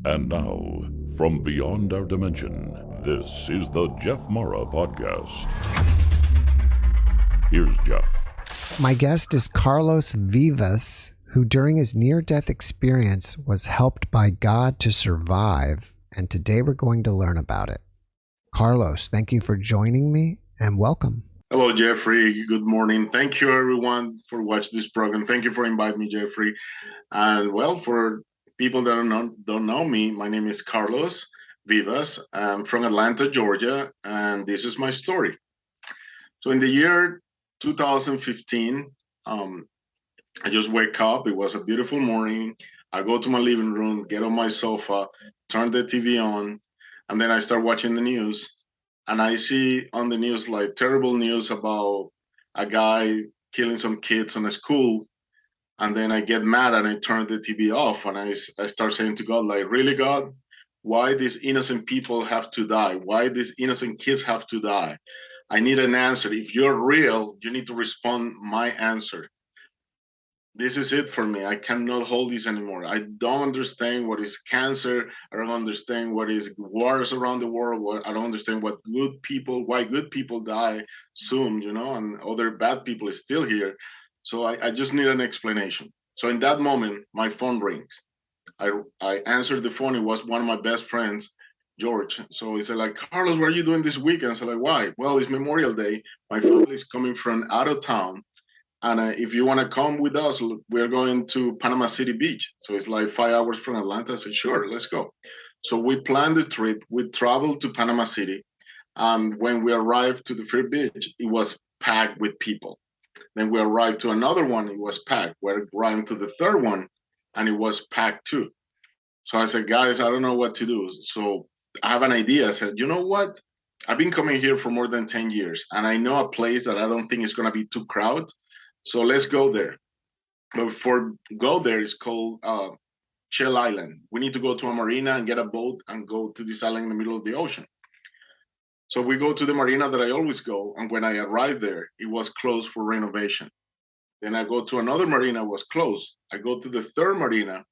And now, from beyond our dimension, this is the JeffMara podcast. Here's Jeff. My guest is Carlos Vivas, who during his near-death experience was helped by God to survive, and today we're going to learn about it. Carlos, thank you for joining me, and welcome. Hello, Jeffrey. Good morning. Thank you, everyone, for watching this program. Thank you for inviting me, Jeffrey. And well, for people that don't know me, my name is Carlos Vivas. I'm from Atlanta, Georgia, and this is my story. So in the year 2015, I just wake up. It was a beautiful morning. I go to my living room, get on my sofa, turn the TV on, and then I start watching the news. And I see on the news like terrible news about a guy killing some kids on a school. And then I get mad and I turn the TV off and I start saying to God, like, really, God, why these innocent people have to die? Why these innocent kids have to die? I need an answer. If you're real, you need to respond my answer. This is it for me. I cannot hold this anymore. I don't understand what is cancer. I don't understand what is wars around the world. I don't understand why good people die soon, and other bad people is still here. So I just need an explanation. So in that moment, my phone rings. I answered the phone. It was one of my best friends, George. So he said, like, Carlos, what are you doing this weekend? I said, like, why? Well, it's Memorial Day. My family is coming from out of town. And if you want to come with us, we're going to Panama City Beach. So it's like 5 hours from Atlanta. I said, sure, let's go. So we planned the trip. We traveled to Panama City. And when we arrived to the first beach, it was packed with people. Then we arrived to another one, it was packed. We arrived to the third one, and it was packed too. So I said, guys, I don't know what to do. So I have an idea. I said, you know what? I've been coming here for more than 10 years, and I know a place that I don't think is going to be too crowded. So let's go there. But before go there, it's called Shell Island. We need to go to a marina and get a boat and go to this island in the middle of the ocean. So we go to the marina that I always go. And when I arrived there, it was closed for renovation. Then I go to another marina, it was closed. I go to the third marina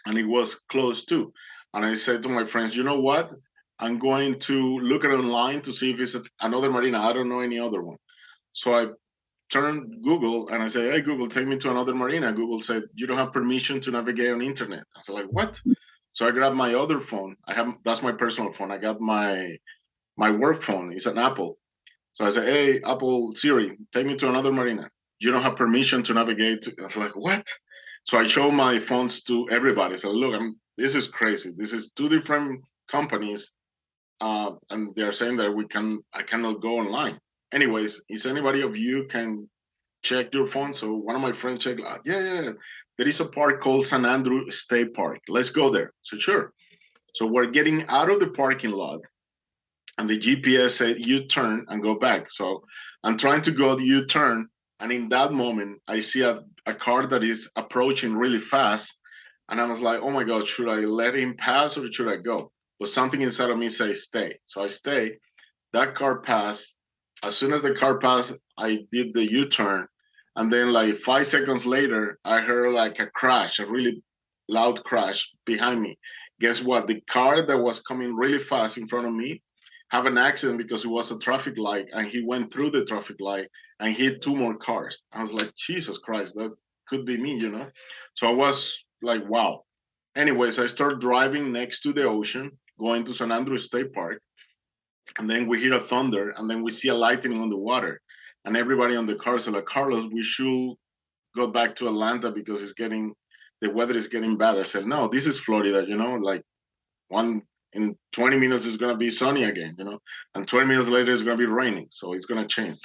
and it was closed too. And I said to my friends, you know what? I'm going to look at it online to see if it's another marina. I don't know any other one. So I turned Google and I say, hey, Google, take me to another marina. Google said, you don't have permission to navigate on internet. I said, like, what? So I grabbed my other phone. That's my personal phone. I got my work phone. It's an Apple. So I said, hey, Apple Siri, take me to another marina. You don't have permission to navigate. I was like, what? So I show my phones to everybody. So look, this is crazy. This is two different companies. And they're saying that I cannot go online. Anyways, is anybody of you can check your phone? So one of my friends checked, yeah. There is a park called San Andrew State Park. Let's go there. So sure. So we're getting out of the parking lot and the GPS said, U-turn and go back. So I'm trying to go U-turn. And in that moment, I see a car that is approaching really fast. And I was like, oh my God, should I let him pass or should I go? But something inside of me says, stay. So I stay. That car passed. As soon as the car passed, I did the U-turn. And then like 5 seconds later, I heard like a crash, a really loud crash behind me. Guess what? The car that was coming really fast in front of me have an accident because it was a traffic light and he went through the traffic light and hit two more cars. I was like, Jesus Christ, that could be me, So I was like, wow. Anyways, I start driving next to the ocean, going to San Andrew State Park. And then we hear a thunder, and then we see a lightning on the water. And everybody on the car said, like, Carlos, we should go back to Atlanta because the weather is getting bad. I said, no, this is Florida, like in 20 minutes it's going to be sunny again, and 20 minutes later it's going to be raining. So it's going to change.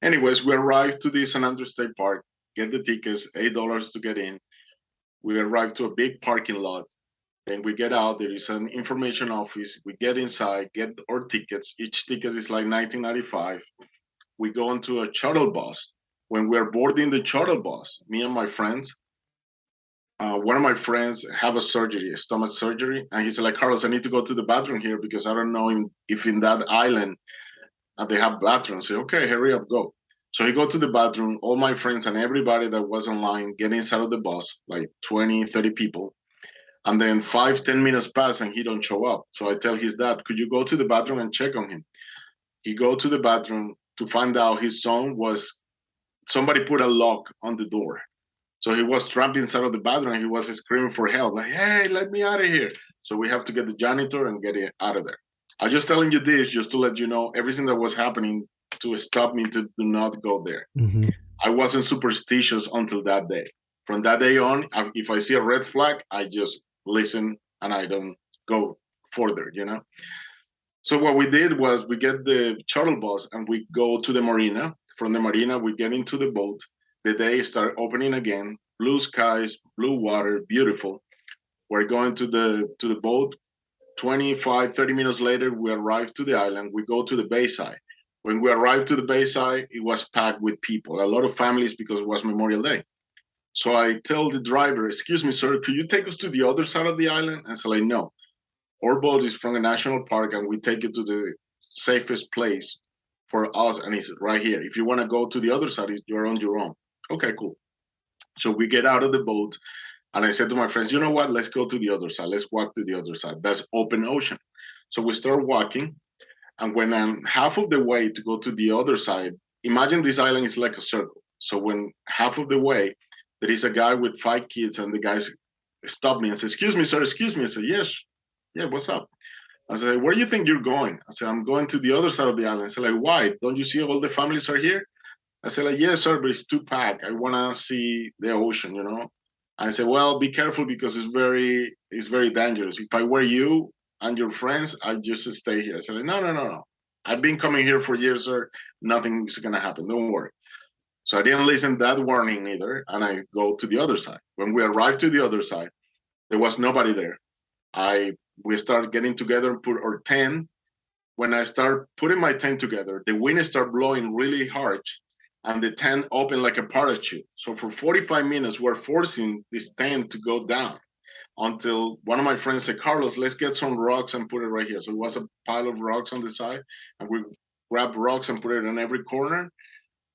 Anyways, we arrived to the San Andrew State Park, get the tickets, $8 to get in. We arrived to a big parking lot. Then we get out, there is an information office. We get inside, get our tickets. Each ticket is like $19.95. We go into a shuttle bus. When we're boarding the shuttle bus, me and my friends, one of my friends have a stomach surgery. And he said, like, Carlos, I need to go to the bathroom here because I don't know if in that island they have bathrooms. So, okay, hurry up, go. So he go to the bathroom. All my friends and everybody that was online get inside of the bus, like 20, 30 people. And then 5-10 minutes pass and he don't show up. So I tell his dad, could you go to the bathroom and check on him? He go to the bathroom to find out his son was, somebody put a lock on the door. So he was trapped inside of the bathroom and he was screaming for help, like, hey, let me out of here. So we have to get the janitor and get it out of there. I'm just telling you this just to let you know everything that was happening to stop me to do not go there. Mm-hmm. I wasn't superstitious until that day. From that day on, if I see a red flag, I just listen and I don't go further, you know? So what we did was we get the shuttle bus and we go to the marina. From the marina, we get into the boat. The day start opening again. Blue skies, blue water, beautiful. We're going to the boat. 25-30 minutes later, we arrive to the island. We go to the bayside. When we arrived to the bayside, it was packed with people, a lot of families because it was Memorial Day. So I tell the driver, excuse me, sir, could you take us to the other side of the island? And so like, no, our boat is from a national park and we take it to the safest place for us. And it's right here. If you want to go to the other side, you're on your own. Okay, cool. So we get out of the boat and I said to my friends, you know what? Let's go to the other side. Let's walk to the other side. That's open ocean. So we start walking. And when I'm half of the way to go to the other side, imagine this island is like a circle. So when half of the way, there is a guy with 5 kids, and the guys stop me and say, excuse me, sir, excuse me. I say, yes, yeah, what's up? I say, where do you think you're going? I say, I'm going to the other side of the island. I say, like, why? Don't you see all the families are here? I say, like, yes, sir, but it's too packed. I want to see the ocean, you know? I say, well, be careful because it's very dangerous. If I were you, and your friends, I just stay here. I said, no, no, no, no. I've been coming here for years, sir. Nothing's gonna happen. Don't worry. So I didn't listen to that warning either, and I go to the other side. When we arrived to the other side, there was nobody there. We start getting together and put our tent. When I start putting my tent together, the wind start blowing really hard, and the tent opened like a parachute. So for 45 minutes, we're forcing this tent to go down until one of my friends said, Carlos, let's get some rocks and put it right here. So it was a pile of rocks on the side, and we grabbed rocks and put it in every corner,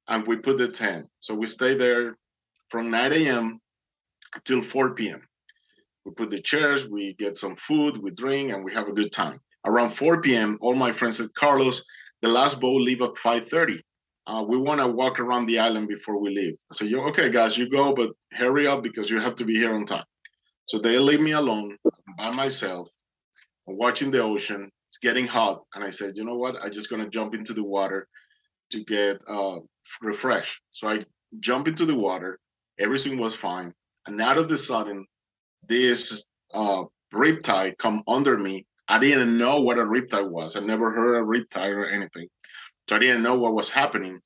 and we put the tent. So we stay there from 9 a.m. till 4 p.m. We put the chairs, we get some food, we drink, and we have a good time. Around 4 p.m., all my friends said, Carlos, the last boat leave at 5:30. We want to walk around the island before we leave. I said, okay, guys, you go, but hurry up because you have to be here on time. So they leave me alone by myself, watching the ocean. It's getting hot. And I said, you know what? I'm just going to jump into the water to get refreshed. So I jump into the water. Everything was fine. And out of the sudden, this riptide come under me. I didn't know what a riptide was. I never heard a riptide or anything. So I didn't know what was happening.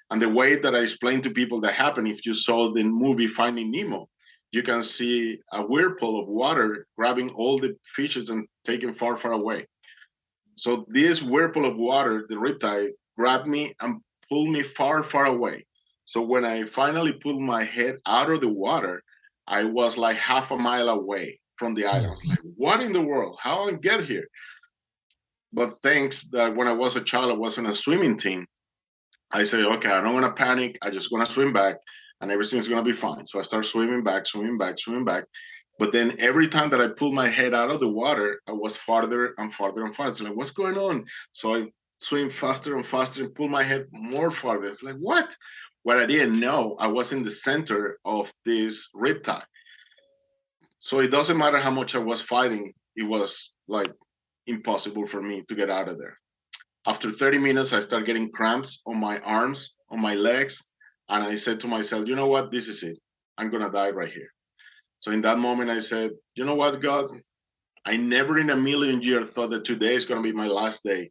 And the way that I explained to people that happened, if you saw the movie Finding Nemo, you can see a whirlpool of water grabbing all the fishes and taking far, far away. So this whirlpool of water, the riptide, grabbed me and pulled me far, far away. So when I finally pulled my head out of the water, I was like half a mile away from the island. I was like, what in the world? How did I get here? But thanks that when I was a child, I was on a swimming team. I said, okay, I don't want to panic. I just want to swim back and everything's going to be fine. So I start swimming back, swimming back, swimming back. But then every time that I pulled my head out of the water, I was farther and farther and farther. So like, what's going on? So I swim faster and faster and pull my head more farther. It's like, what? What I didn't know, I was in the center of this riptide. So it doesn't matter how much I was fighting. It was like impossible for me to get out of there. After 30 minutes, I started getting cramps on my arms, on my legs. And I said to myself, you know what? This is it. I'm going to die right here. So in that moment, I said, you know what, God? I never in a million years thought that today is going to be my last day.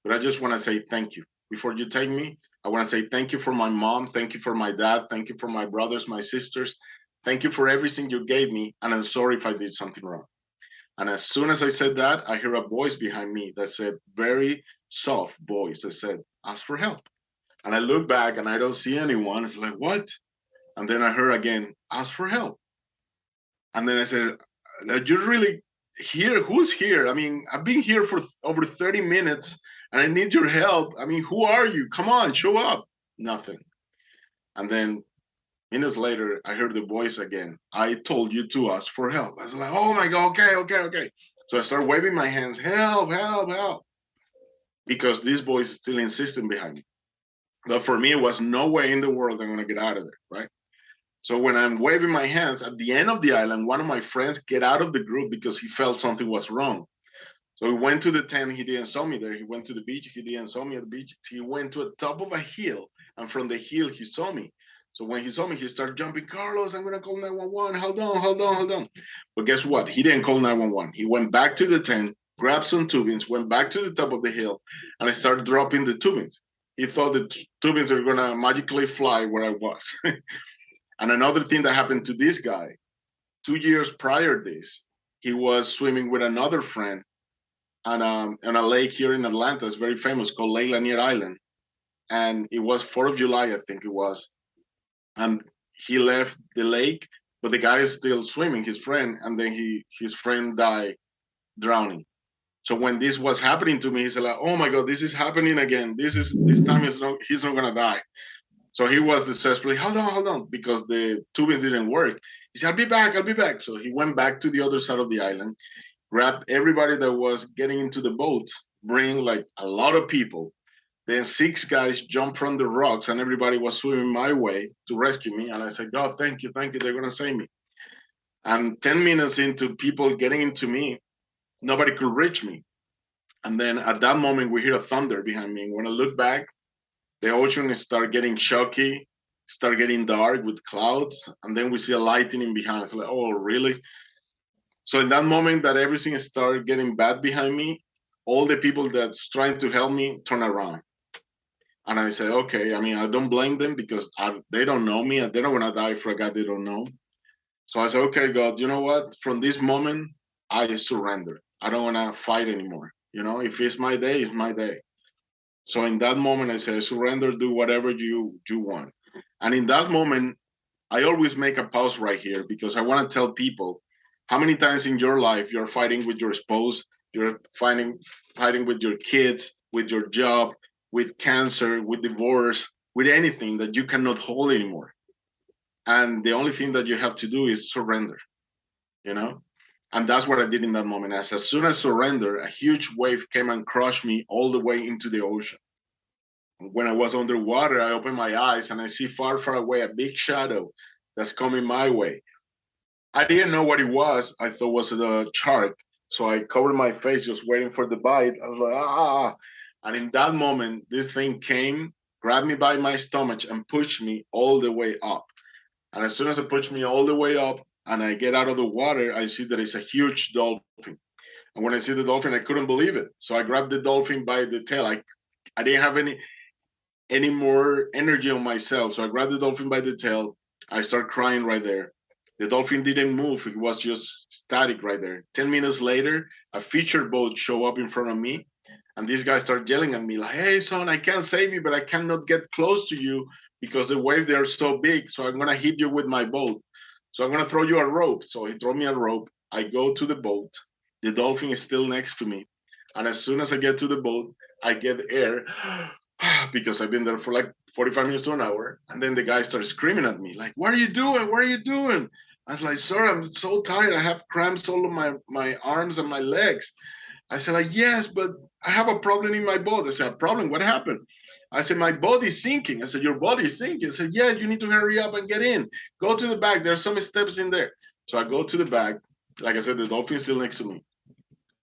But I just want to say thank you. Before you take me, I want to say thank you for my mom. Thank you for my dad. Thank you for my brothers, my sisters. Thank you for everything you gave me. And I'm sorry if I did something wrong. And as soon as I said that, I hear a voice behind me that said, very soft voice that said, ask for help. And I look back and I don't see anyone. It's like, what? And then I heard again, ask for help. And then I said, you're really here? Who's here? I mean, I've been here for over 30 minutes and I need your help. I mean, who are you? Come on, show up. Nothing. And then Minutes later, I heard the voice again. I told you to ask for help. I was like, oh my God, okay, okay, okay. So I start waving my hands, help, help, help, because this voice is still insisting behind me. But for me, it was no way in the world I'm going to get out of there, right? So when I'm waving my hands at the end of the island, one of my friends get out of the group because he felt something was wrong. So he went to the tent. He didn't saw me there. He went to the beach. He didn't saw me at the beach. He went to the top of a hill, and from the hill he saw me. So when he saw me, he started jumping. Carlos, I'm gonna call 911. Hold on, hold on, hold on. But guess what? He didn't call 911. He went back to the tent, grabbed some tubings, went back to the top of the hill, and I started dropping the tubings. He thought the tubings are gonna magically fly where I was. And another thing that happened to this guy, 2 years prior to this, he was swimming with another friend on a lake here in Atlanta. It's very famous, called Lake Lanier Island. And it was 4th of July, I think it was. And he left the lake, but the guy is still swimming, his friend, and then his friend died drowning. So when this was happening to me, he said, like, oh my God, this is happening again. This time he's not gonna die. So he was desperately, hold on, because the tubing didn't work. He said, I'll be back. So he went back to the other side of the island, grabbed everybody that was getting into the boat, bring like a lot of people. Then 6 guys jumped from the rocks and everybody was swimming my way to rescue me. And I said, God, thank you, they're gonna save me. And 10 minutes into people getting into me, nobody could reach me. And then at that moment, we hear a thunder behind me. And when I look back, the ocean start getting choky, start getting dark with clouds, and then we see a lightning behind us. Like, oh, really? So in that moment that everything started getting bad behind me, all the people that's trying to help me turn around. And I say, okay, I mean, I don't blame them because they don't know me and they don't want to die for a God they don't know. So I say, okay, God, you know what? From this moment, I surrender. I don't want to fight anymore. You know, if it's my day, it's my day. So in that moment, I say, surrender, do whatever you want. And in that moment, I always make a pause right here because I want to tell people how many times in your life you're fighting with your spouse, you're fighting with your kids, with your job, with cancer, with divorce, with anything that you cannot hold anymore. And the only thing that you have to do is surrender, you know? And that's what I did in that moment. As soon as I surrendered, a huge wave came and crushed me all the way into the ocean. When I was underwater, I opened my eyes and I see far, far away a big shadow that's coming my way. I didn't know what it was. I thought it was a shark. So I covered my face just waiting for the bite. I was like, ah. And in that moment, this thing came, grabbed me by my stomach and pushed me all the way up. And as soon as it pushed me all the way up and I get out of the water, I see that it's a huge dolphin. And when I see the dolphin, I couldn't believe it. So I grabbed the dolphin by the tail. I didn't have any more energy on myself. So I grabbed the dolphin by the tail. I start crying right there. The dolphin didn't move. It was just static right there. 10 minutes later, a feature boat show up in front of me. And this guy started yelling at me like, hey, son, I can't save you, but I cannot get close to you because the waves, they are so big. So I'm going to hit you with my boat. So I'm going to throw you a rope. So he threw me a rope. I go to the boat. The dolphin is still next to me. And as soon as I get to the boat, I get air because I've been there for like 45 minutes to an hour. And then the guy starts screaming at me, like, what are you doing? What are you doing? I was like, sir, I'm so tired. I have cramps all of my arms and my legs. I said, like, yes, but I have a problem in my boat. I said, a problem? What happened? I said, my body's sinking. I said, your body's sinking. I said, yeah, you need to hurry up and get in. Go to the back. There's some steps in there. So I go to the back. Like I said, the dolphin's still next to me.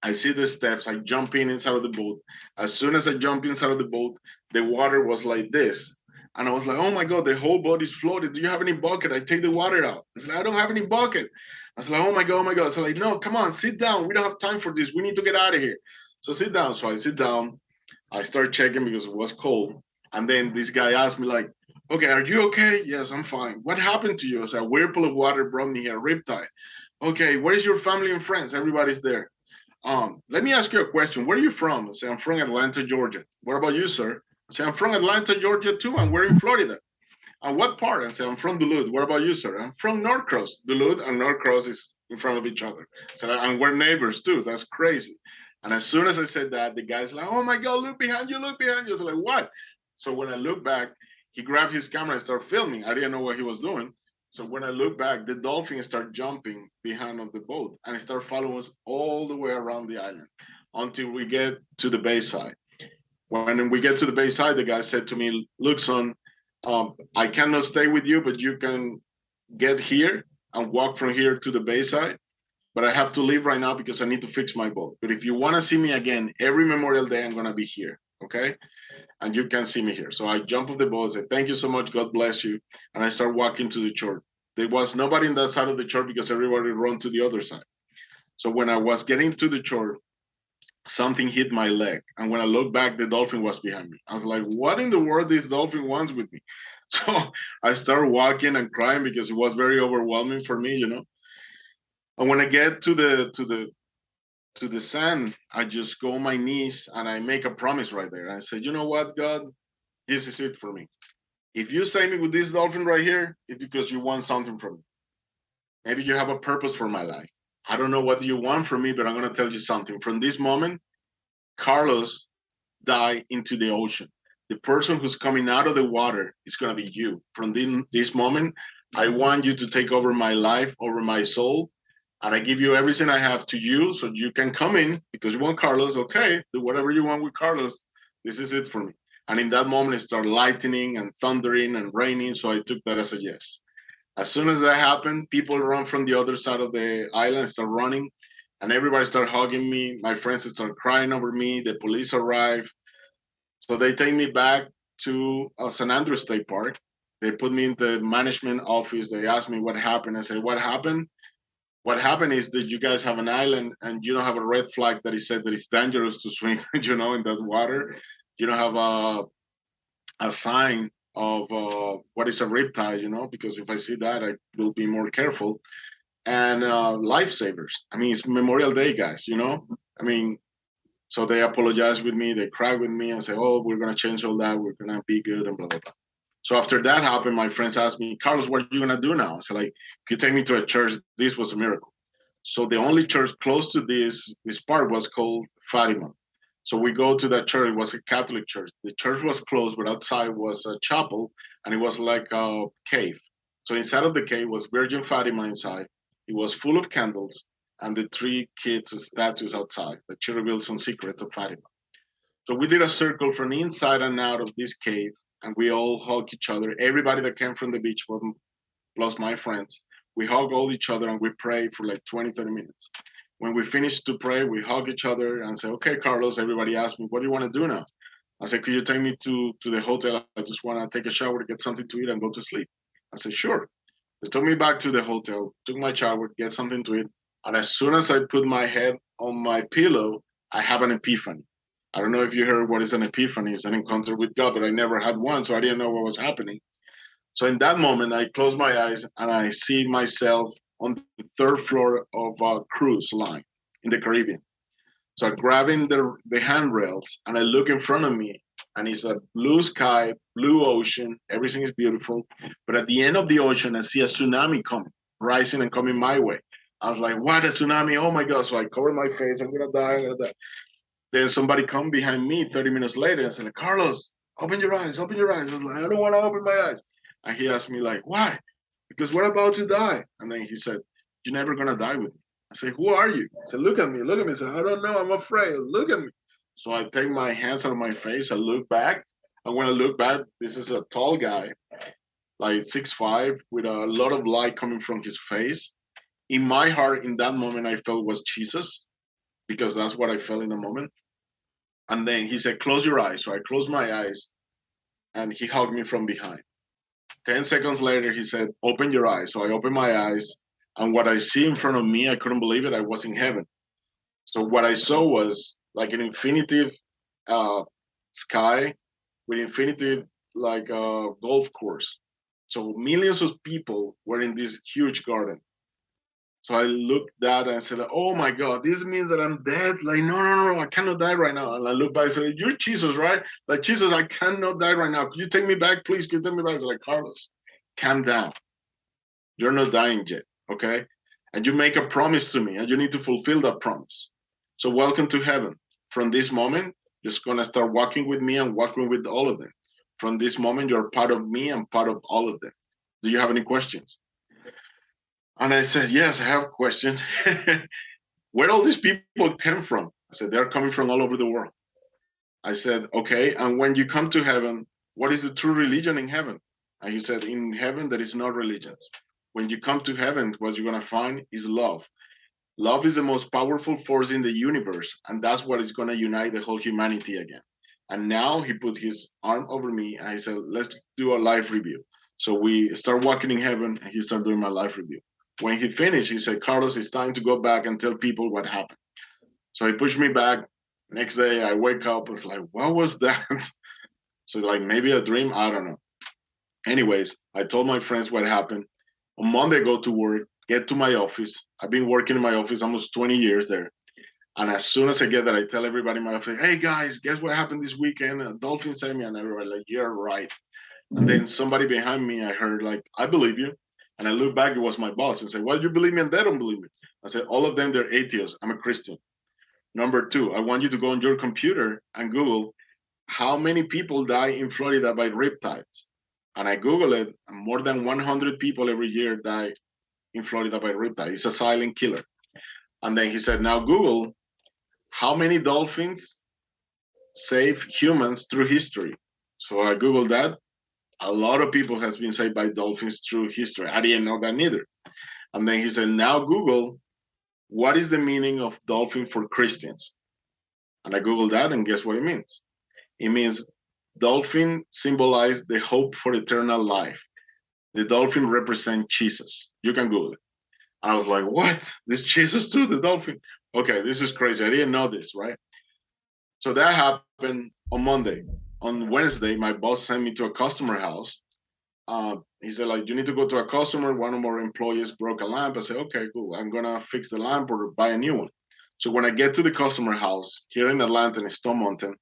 I see the steps. I jump inside of the boat. As soon as I jump inside of the boat, the water was like this. And I was like, oh my God, the whole body's floated. Do you have any bucket? I take the water out. I said, I don't have any bucket. I was like, oh my God, oh my God. I said, like, no, come on, sit down. We don't have time for this. We need to get out of here. So sit down. So I sit down. I start checking because it was cold. And then this guy asked me, like, okay, are you okay? Yes, I'm fine. What happened to you? I said, a whirlpool of water brought me here, riptide. Okay, where is your family and friends? Everybody's there. Let me ask you a question. Where are you from? I say, I'm from Atlanta, Georgia. What about you, sir? I say, I'm from Atlanta, Georgia, too, and we're in Florida. And what part? I say, I'm from Duluth. What about you, sir? I'm from Norcross. Duluth and Norcross is in front of each other. So, and we're neighbors, too. That's crazy. And as soon as I said that, the guy's like, oh, my God, look behind you, look behind you. I was like, what? So when I look back, he grabbed his camera and started filming. I didn't know what he was doing. So when I look back, the dolphin started jumping behind of the boat and it started following us all the way around the island until we get to the bayside. When we get to the bayside, the guy said to me, "Look, son, I cannot stay with you, but you can get here and walk from here to the bayside. But I have to leave right now because I need to fix my boat. But if you want to see me again, every Memorial Day, I'm going to be here. Okay. And you can see me here." So I jump off the boat, say, "Thank you so much. God bless you." And I start walking to the shore. There was nobody in that side of the shore because everybody run to the other side. So when I was getting to the shore, something hit my leg. And when I looked back, the dolphin was behind me. I was like, what in the world this dolphin wants with me? So I started walking and crying because it was very overwhelming for me, you know. And when I get to the sand, I just go on my knees and I make a promise right there. I said, "You know what, God, this is it for me. If you save me with this dolphin right here, it's because you want something from me. Maybe you have a purpose for my life. I don't know what you want from me, but I'm going to tell you something. From this moment, Carlos dive into the ocean. The person who's coming out of the water is going to be you. From this moment, I want you to take over my life, over my soul, and I give you everything I have to you so you can come in because you want Carlos. Okay, do whatever you want with Carlos. This is it for me." And in that moment, it started lightning and thundering and raining. So I took that as a yes. As soon as that happened, people run from the other side of the island, start running, and everybody started hugging me. My friends started crying over me. The police arrived. So they take me back to San Andreas State Park. They put me in the management office. They asked me what happened. I said, "What happened? What happened is that you guys have an island and you don't have a red flag that is said that it's dangerous to swim, you know, in that water. You don't have a sign of what is a riptide, you know, because if I see that, I will be more careful. And lifesavers. I mean, it's Memorial Day, guys, you know. I mean, so they apologize with me, they cry with me and say, "Oh, we're going to change all that. We're going to be good," and blah, blah, blah. So after that happened, my friends asked me, "Carlos, what are you going to do now?" I said, like, "If you take me to a church, this was a miracle." So the only church close to this part was called Fatima. So we go to that church. It was a Catholic church. The church was closed, but outside was a chapel, and it was like a cave. So inside of the cave was Virgin Fatima inside. It was full of candles, and the three kids' statues outside that she reveals some secrets of Fatima. So we did a circle from inside and out of this cave, and we all hug each other. Everybody that came from the beach, plus my friends, we hug all each other and we pray for like 20, 30 minutes. When we finish to pray, we hug each other and say, "Okay, Carlos," everybody asked me, "What do you want to do now?" I said, "Could you take me to the hotel? I just want to take a shower, get something to eat, and go to sleep." I said, "Sure." They took me back to the hotel, took my shower, get something to eat. And as soon as I put my head on my pillow, I have an epiphany. I don't know if you heard what is an epiphany. It's an encounter with God, but I never had one, so I didn't know what was happening. So in that moment, I close my eyes and I see myself on the third floor of a cruise line in the Caribbean. So I'm grabbing the handrails and I look in front of me and it's a blue sky, blue ocean. Everything is beautiful. But at the end of the ocean, I see a tsunami coming, rising and coming my way. I was like, "What, a tsunami? Oh my God." So I cover my face. I'm going to die. I'm going to die. Then somebody come behind me 30 minutes later and said, like, "Carlos, open your eyes, open your eyes." I was like, "I don't want to open my eyes." And he asked me like, "Why?" "Because we're about to die." And then he said, "You're never going to die with me." I said, "Who are you?" I said, "Look at me, look at me." I said, "I don't know, I'm afraid. Look at me." So I take my hands out of my face, I look back. And when I look back, this is a tall guy, like 6'5", with a lot of light coming from his face. In my heart, in that moment, I felt was Jesus, because that's what I felt in the moment. And then he said, "Close your eyes." So I closed my eyes and he hugged me from behind. 10 seconds later, he said, "Open your eyes." So I opened my eyes. And what I see in front of me, I couldn't believe it. I was in heaven. So what I saw was like an infinitive sky with infinitive like a golf course. So millions of people were in this huge garden. So I looked at that and said, "Oh my God, this means that I'm dead." Like, no, no, no, I cannot die right now. And I looked back and said, "You're Jesus, right?" Like, "Jesus, I cannot die right now. Could you take me back, please? Could you take me back?" I said, like, "Carlos, calm down. You're not dying yet, okay? And you make a promise to me and you need to fulfill that promise. So welcome to heaven. From this moment, you're just gonna start walking with me and walking with all of them. From this moment, you're part of me and part of all of them. Do you have any questions? And I said, yes, I have a question. Where all these people came from? I said, they're coming from all over the world. I said, okay, and when you come to heaven, what is the true religion in heaven? And he said, in heaven, there is no religions. When you come to heaven, what you're going to find is love. Love is the most powerful force in the universe, and that's what is going to unite the whole humanity again. And now he put his arm over me and he said, let's do a life review. So we start walking in heaven and he started doing my life review. When he finished, he said, Carlos, it's time to go back and tell people what happened. So he pushed me back. Next day, I wake up. It's like, what was that? So, like, maybe a dream. I don't know. Anyways, I told my friends what happened. On Monday, I go to work, get to my office. I've been working in my office almost 20 years there. And as soon as I get there, I tell everybody in my office, hey, guys, guess what happened this weekend? Dolphin sent me. And everybody like, you're right. And then somebody behind me, I heard, like, I believe you. And I look back, it was my boss and said, well, you believe me and they don't believe me. I said, all of them, they're atheists. I'm a Christian. Number two, I want you to go on your computer and Google how many people die in Florida by riptides. And I Google it, and more than 100 people every year die in Florida by riptide. It's a silent killer. And then he said, now Google how many dolphins save humans through history. So I Googled that. A lot of people has been saved by dolphins through history. I didn't know that neither. And then he said, now Google, what is the meaning of dolphin for Christians? And I Googled that, and guess what it means? It means dolphin symbolize the hope for eternal life. The dolphin represent Jesus. You can Google it. I was like, what? This Jesus too, the dolphin? Okay, this is crazy. I didn't know this, right? So that happened on Monday. On Wednesday, my boss sent me to a customer house. He said, like, you need to go to a customer. One of our employees broke a lamp. I said, okay, cool. I'm gonna fix the lamp or buy a new one. So when I get to the customer house here in Atlanta, in Stone Mountain,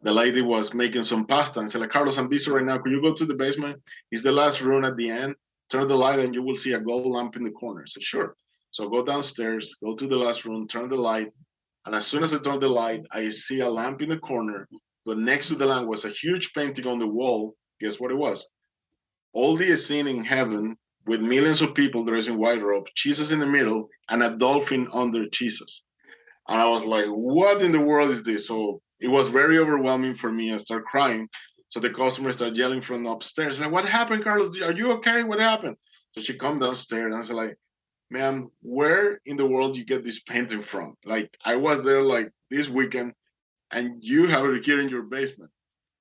the lady was making some pasta and said, like, Carlos, I'm busy right now. Could you go to the basement? It's the last room at the end. Turn the light and you will see a gold lamp in the corner. I said, sure. So go downstairs, go to the last room, turn the light. And as soon as I turn the light, I see a lamp in the corner. But next to the lamp was a huge painting on the wall. Guess what it was? All the scene in heaven with millions of people dressed in white robe, Jesus in the middle, and a dolphin under Jesus. And I was like, what in the world is this? So it was very overwhelming for me. I started crying. So the customer started yelling from upstairs, like, what happened, Carlos? Are you okay? What happened? So she come downstairs and I said, like, man, where in the world you get this painting from? Like, I was there like this weekend and you have it here in your basement.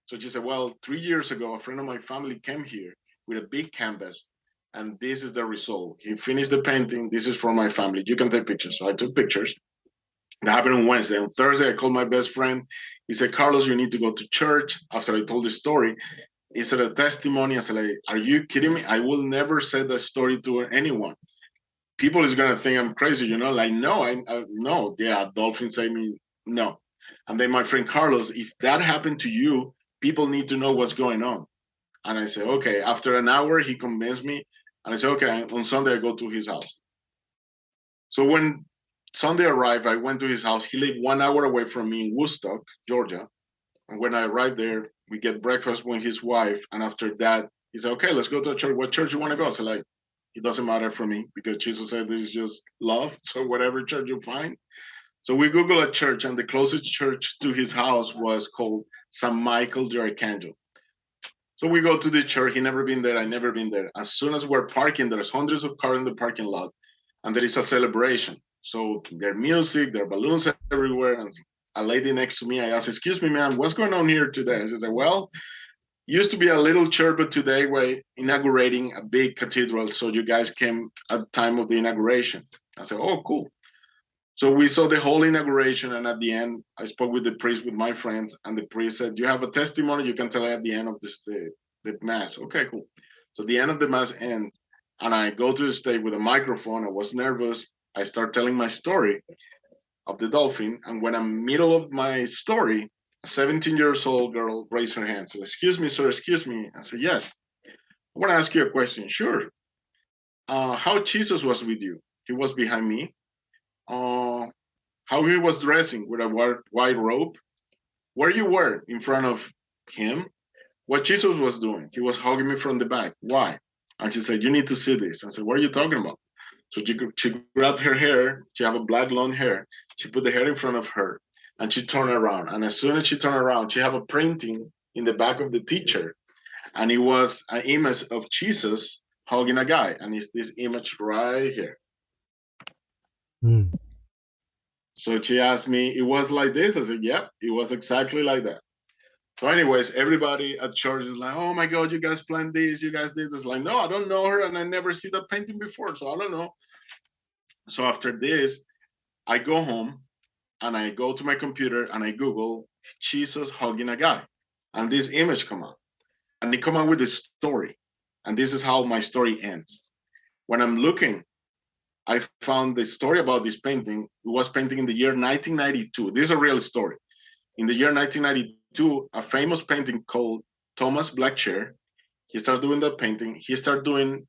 So she said, well, 3 years ago, a friend of my family came here with a big canvas and this is the result. He finished the painting. This is for my family. You can take pictures. So I took pictures. That happened on Wednesday. On Thursday, I called my best friend. He said, Carlos, you need to go to church. After I told the story, he said, a testimony. I said, like, are you kidding me? I will never say that story to anyone. People is gonna think I'm crazy, you know. Like, no, I no, yeah, dolphins say me no. And then my friend Carlos, if that happened to you, people need to know what's going on. And I said, okay. After an hour, he convinced me, and I said, okay. On Sunday, I go to his house. So when Sunday arrived, I went to his house. He lived 1 hour away from me in Woodstock, Georgia. And when I arrived there, we get breakfast with his wife. And after that, he said, okay, let's go to a church. What church you want to go? So like, it doesn't matter for me because Jesus said it's just love. So whatever church you find. So we Google a church, and the closest church to his house was called St. Michael the Archangel. So we go to the church. He never been there. I never been there. As soon as we're parking, there's hundreds of cars in the parking lot, and there is a celebration. So there's music, there are balloons everywhere, and a lady next to me, I asked, excuse me, ma'am, what's going on here today? She said, well, used to be a little church, but today we're inaugurating a big cathedral. So you guys came at the time of the inauguration. I said, oh, cool. So we saw the whole inauguration. And at the end, I spoke with the priest, with my friends. And the priest said, you have a testimony you can tell at the end of the mass. Okay, cool. So the end of the mass end. And I go to the stage with a microphone. I was nervous. I start telling my story of the dolphin. And when I'm middle of my story, a 17-year-old girl raised her hand. Said, excuse me, sir, excuse me. I said, yes. I want to ask you a question. Sure. How Jesus was with you? He was behind me. How he was dressing with a white robe? Where you were in front of him? what Jesus was doing. He was hugging me from the back. Why? And she said, you need to see this. I said, what are you talking about? So she grabbed her hair. She had a black long hair. She put the hair in front of her and she turned around. And as soon as she turned around, she had a printing in the back of the teacher. And it was an image of Jesus hugging a guy. And it's this image right here. Mm. So she asked me, it was like this? I said, yep, it was exactly like that. So anyways, everybody at church is like, oh my God, you guys planned this, you guys did this. Like, no, I don't know her and I never see that painting before, so I don't know. So after this, I go home and I go to my computer and I Google Jesus hugging a guy. And this image come out. And they come out with a story. And this is how my story ends. When I'm looking, I found the story about this painting. It was painted in the year 1992. This is a real story. In the year 1992, a famous painting called Thomas Blackchair, he started doing that painting. He started doing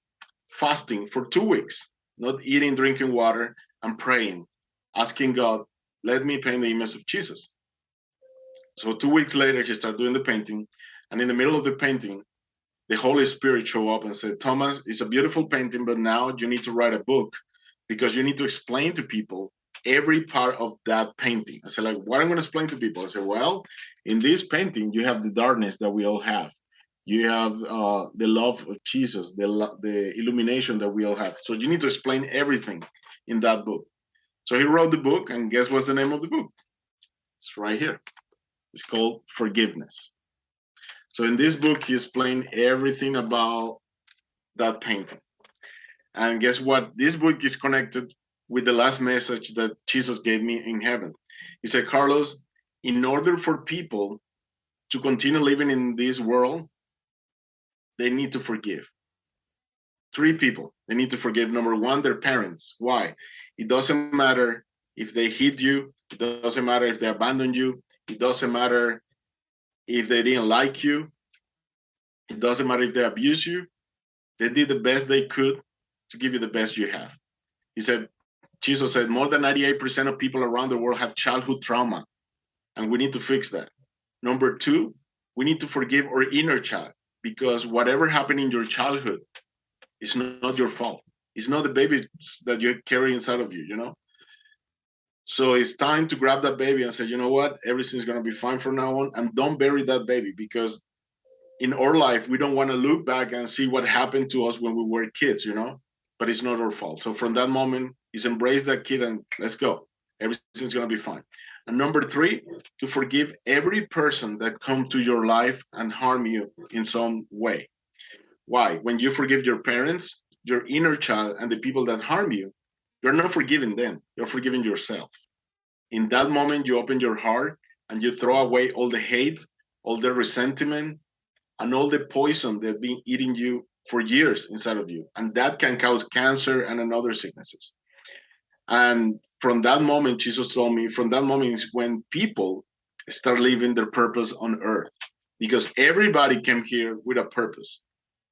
fasting for 2 weeks, not eating, drinking water, and praying, asking God, let me paint the image of Jesus. So 2 weeks later, he started doing the painting. And in the middle of the painting, the Holy Spirit showed up and said, Thomas, it's a beautiful painting, but now you need to write a book because you need to explain to people every part of that painting. I said, like, what am I going to explain to people? I said, well, in this painting, you have the darkness that we all have. You have the love of Jesus, the illumination that we all have. So you need to explain everything in that book. So he wrote the book, and guess what's the name of the book? It's right here. It's called Forgiveness. So in this book, he explained everything about that painting. And guess what? This book is connected with the last message that Jesus gave me in heaven. He said, Carlos, in order for people to continue living in this world, they need to forgive. 3 people they need to forgive. Number 1, their parents. Why? It doesn't matter if they hit you. It doesn't matter if they abandoned you. It doesn't matter if they didn't like you. It doesn't matter if they abuse you. They did the best they could to give you the best you have. He said, Jesus said, more than 98% of people around the world have childhood trauma, and we need to fix that. Number 2, we need to forgive our inner child, because whatever happened in your childhood is not your fault. It's not the baby that you carry inside of you, you know? So it's time to grab that baby and say, you know what? Everything's going to be fine from now on. And don't bury that baby, because in our life, we don't want to look back and see what happened to us when we were kids, you know? But it's not our fault. So from that moment, is embrace that kid and let's go. Everything's going to be fine. And number 3, to forgive every person that come to your life and harm you in some way. Why? When you forgive your parents, your inner child, and the people that harm you, you're not forgiving them. You're forgiving yourself. In that moment, you open your heart and you throw away all the hate, all the resentment, and all the poison that's been eating you for years inside of you. And that can cause cancer and other sicknesses. And from that moment, Jesus told me, from that moment is when people start living their purpose on earth. Because everybody came here with a purpose.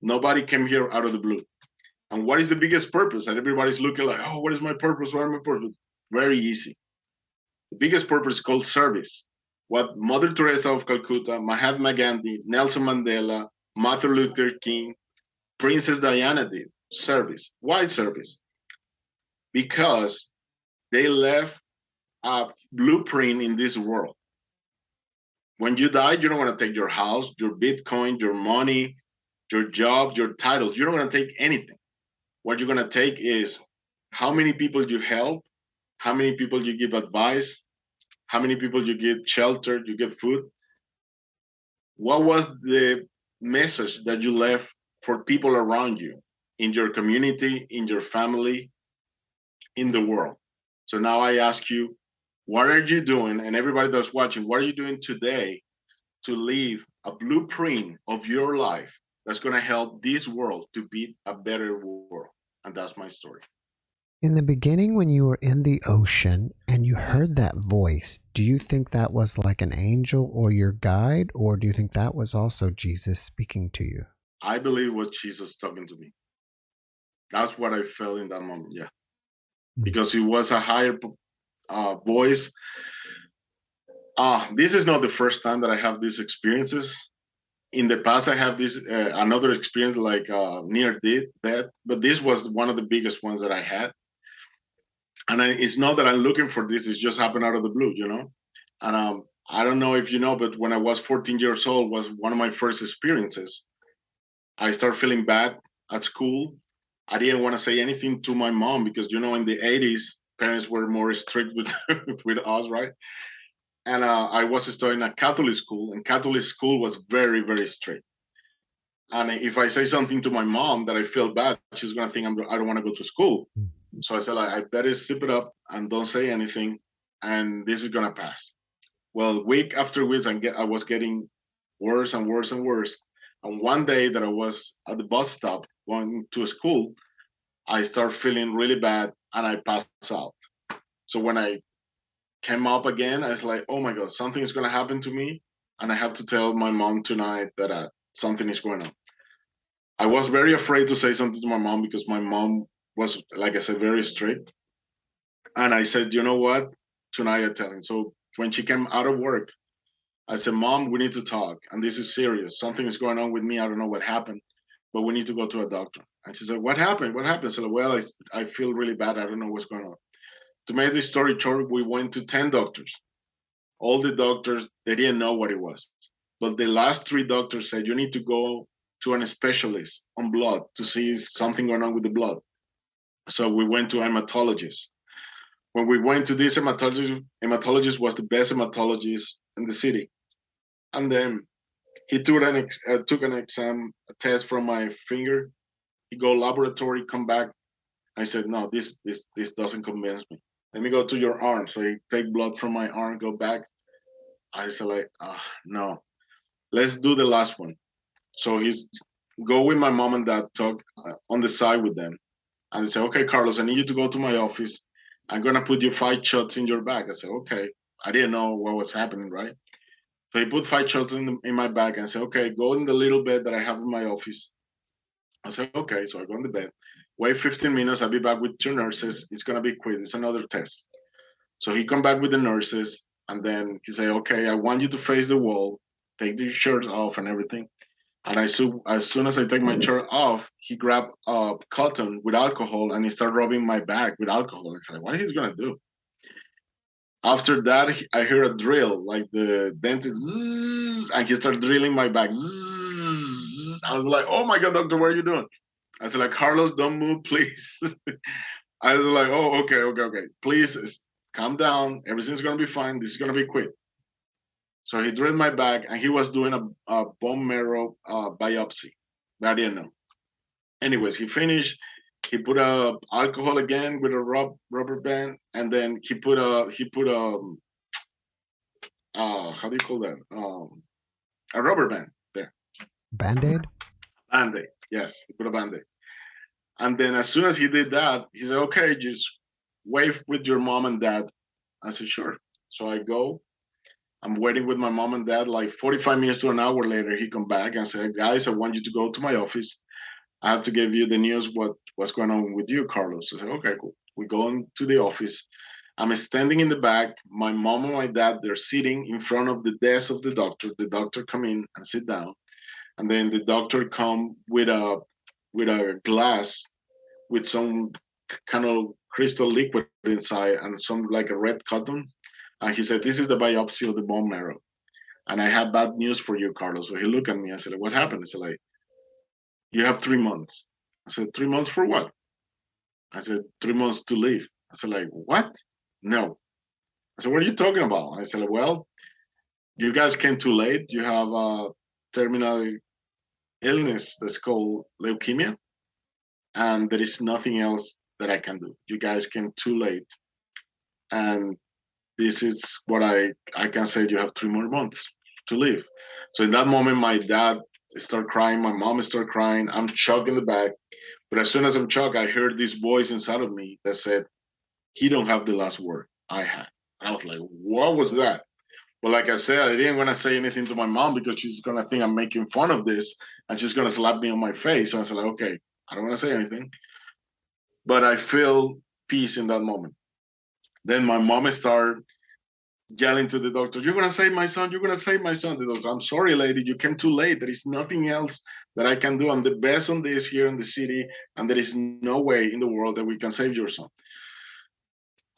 Nobody came here out of the blue. And what is the biggest purpose? And everybody's looking like, oh, what is my purpose? What is my purpose? Very easy. The biggest purpose is called service. What Mother Teresa of Calcutta, Mahatma Gandhi, Nelson Mandela, Martin Luther King, Princess Diana did, service. Why service? Because they left a blueprint in this world. When you die, you don't want to take your house, your Bitcoin, your money, your job, your titles. You don't want to take anything. What you're going to take is how many people you help, how many people you give advice, how many people you give shelter, you give food. What was the message that you left for people around you, in your community, in your family, in the world? So now I ask you, what are you doing? And everybody that's watching, what are you doing today to leave a blueprint of your life that's going to help this world to be a better world? And that's my story. In the beginning, when you were in the ocean and you heard that voice, do you think that was like an angel or your guide, or do you think that was also Jesus speaking to you? I believe it was Jesus talking to me. That's what I felt in that moment, yeah. Because it was a higher voice. This is not the first time that I have these experiences. in the past, I have this another experience like near death, but this was one of the biggest ones that I had. And it's not that I'm looking for this; it's just happened out of the blue, you know. And I don't know if you know, but when I was 14 years old, was one of my first experiences. I started feeling bad at school. I didn't want to say anything to my mom because you know in the 80s, parents were more strict with with us, right? And I was studying at Catholic school, and Catholic school was very, very strict. And if I say something to my mom that I feel bad, she's gonna think I don't want to go to school. So I said, like, I better zip it up and don't say anything, and this is gonna pass. Well, week after week, I was getting worse and worse and worse. And one day that I was at the bus stop going to school, I start feeling really bad and I passed out. So when I came up again, I was like, oh my God, something is going to happen to me. And I have to tell my mom tonight that something is going on. I was very afraid to say something to my mom because my mom was, like I said, very strict. And I said, you know what? Tonight I tell him. So when she came out of work, I said, Mom, we need to talk. And this is serious. Something is going on with me. I don't know what happened, but we need to go to a doctor. And she said, what happened? What happened? So, well, I feel really bad. I don't know what's going on. To make the story short, we went to 10 doctors. All the doctors, they didn't know what it was. But the last three doctors said, you need to go to an specialist on blood to see something going on with the blood. So we went to a hematologist. When we went to this hematologist was the best hematologist in the city. And then he took an exam, a test from my finger. He go laboratory, come back. I said, no, this doesn't convince me. Let me go to your arm. So he take blood from my arm, go back. I said, like, no, let's do the last one. So he's go with my mom and dad, talk on the side with them. And they say, okay, Carlos, I need you to go to my office. I'm gonna put you 5 shots in your bag. I said, okay. I didn't know what was happening, right? So he put 5 shots in my bag and said, okay, go in the little bed that I have in my office. I said, okay. So I go in the bed, wait 15 minutes. I'll be back with 2 nurses. It's going to be quick. It's another test. So he come back with the nurses and then he said, okay, I want you to face the wall, take the shirts off and everything. And as soon as I take my shirt off, he grabbed cotton with alcohol and he started rubbing my back with alcohol. I said, what he's going to do? After that, I hear a drill, like the dentist, zzz, and he started drilling my back. Zzz. I was like, "Oh my God, doctor, what are you doing?" I said, "Like Carlos, don't move, please." I was like, "Oh, okay. Please calm down. Everything's gonna be fine. This is gonna be quick." So he drilled my back, and he was doing a bone marrow biopsy. But I didn't know. Anyways, he finished. He put alcohol again with a rubber band, and then he put how do you call that? A rubber band there. Band-Aid? Band-Aid. Yes, he put a Band-Aid. And then as soon as he did that, he said, okay, just wave with your mom and dad. I said, sure. So I go. I'm waiting with my mom and dad. Like 45 minutes to an hour later, he come back and said, guys, I want you to go to my office. I have to give you the news what's going on with you, Carlos. I said, okay, cool. We go into the office. I'm standing in the back. My mom and my dad, they're sitting in front of the desk of the doctor. The doctor come in and sit down. And then the doctor come with a glass with some kind of crystal liquid inside and some like a red cotton. And he said, this is the biopsy of the bone marrow. And I have bad news for you, Carlos. So he looked at me. I said, what happened? He said, like, you have 3 months. I said, 3 months for what? I said, 3 months to live. I said, like, what? No. I said, what are you talking about? I said, well, you guys came too late. You have a terminal illness that's called leukemia, and there is nothing else that I can do. You guys came too late. And this is what I can say. You have 3 more months to live. So in that moment, my dad started crying. My mom started crying. I'm shocked in the back. But as soon as I'm shocked, I heard this voice inside of me that said, he don't have the last word. I had. And I was like, what was that? But like I said, I didn't want to say anything to my mom because she's going to think I'm making fun of this and she's going to slap me on my face. So I said, like, okay, I don't want to say anything. But I feel peace in that moment. Then my mom started yelling to the doctor, "You're gonna save my son! You're gonna save my son!" The doctor, "I'm sorry, lady, you came too late. There is nothing else that I can do. I'm the best on this here in the city, and there is no way in the world that we can save your son."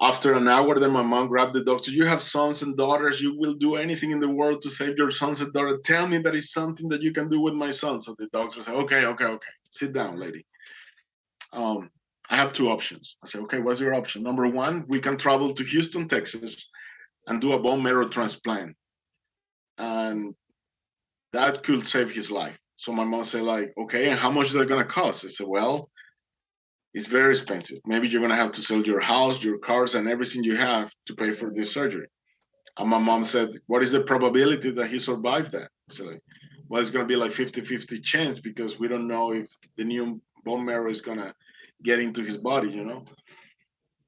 After an hour, then my mom grabbed the doctor. "You have sons and daughters. You will do anything in the world to save your sons and daughters. Tell me that is something that you can do with my son." So the doctor said, "Okay, okay, okay. Sit down, lady. Um, I have two options." I said, "Okay, what's your option?" "Number one, we can travel to Houston, Texas, and do a bone marrow transplant, and that could save his life." So my mom said, like, "Okay, and how much is that gonna cost?" I said, "Well, it's very expensive. Maybe you're gonna have to sell your house, your cars, and everything you have to pay for this surgery." And my mom said, "What is the probability that he survived that?" I said, like, "Well, it's gonna be like 50-50 chance because we don't know if the new bone marrow is gonna get into his body, you know?"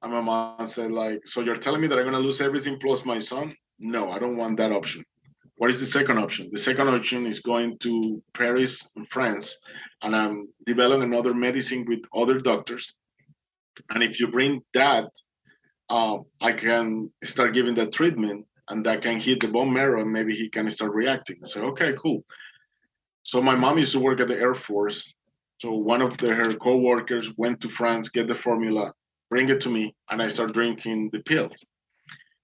And my mom said, like, "So you're telling me that I'm gonna lose everything plus my son?" "No, I don't want that option." "What is the second option?" "The second option is going to Paris, France, and I'm developing another medicine with other doctors. And if you bring that, I can start giving that treatment, and that can hit the bone marrow, and maybe he can start reacting." I said, "Okay, cool." So my mom used to work at the Air Force. So one of her co-workers went to France, get the formula, bring it to me, and I start drinking the pills.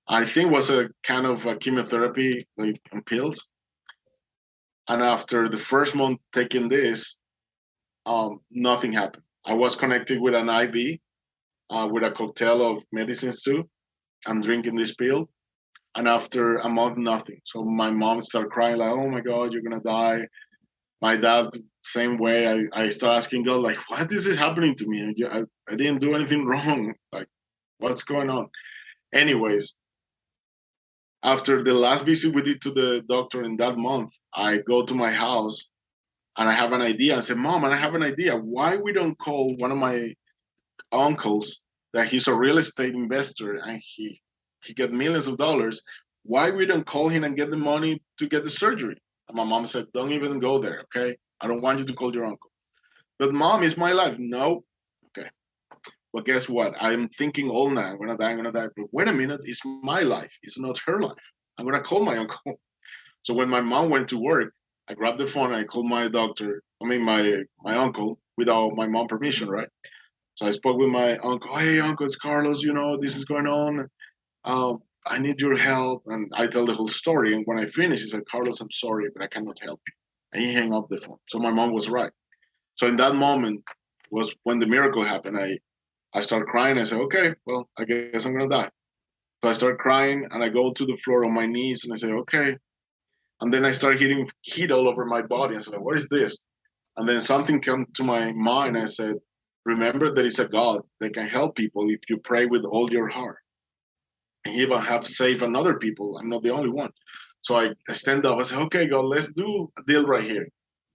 I think it was a kind of a chemotherapy, like in pills. And after the first month taking this, nothing happened. I was connected with an IV, with a cocktail of medicines too. I'm drinking this pill, and after a month, nothing. So my mom started crying like, "Oh my God, you're gonna die." My dad, same way. I start asking God like, "What is this happening to me? I didn't do anything wrong. Like, what's going on?" Anyways, after the last visit we did to the doctor in that month, I go to my house and I have an idea. I said, "Mom, and I have an idea. Why we don't call one of my uncles that he's a real estate investor and he get millions of dollars? Why we don't call him and get the money to get the surgery?" And my mom said, "Don't even go there, okay? I don't want you to call your uncle." "But mom, it's my life." "No." "Okay. Well, guess what? I'm thinking all night. I'm gonna die. I'm gonna die. But wait a minute, it's my life. It's not her life. I'm gonna call my uncle." So when my mom went to work, I grabbed the phone and I called my doctor. I mean, my uncle without my mom permission, right? So I spoke with my uncle. "Hey, uncle, it's Carlos. You know, this is going on. I need your help." And I tell the whole story. And when I finish, he said, "Carlos, I'm sorry, but I cannot help you." And he hung up the phone. So my mom was right. So in that moment was when the miracle happened. I started crying. I said, "Okay, well, I guess I'm gonna die." So I start crying and I go to the floor on my knees and I say, "Okay." And then I start hitting heat all over my body. I said, "What is this?" And then something came to my mind. I said, "Remember, there is a God that can help people if you pray with all your heart. And He will have saved another people. I'm not the only one." So I stand up. I say, "Okay, God, let's do a deal right here.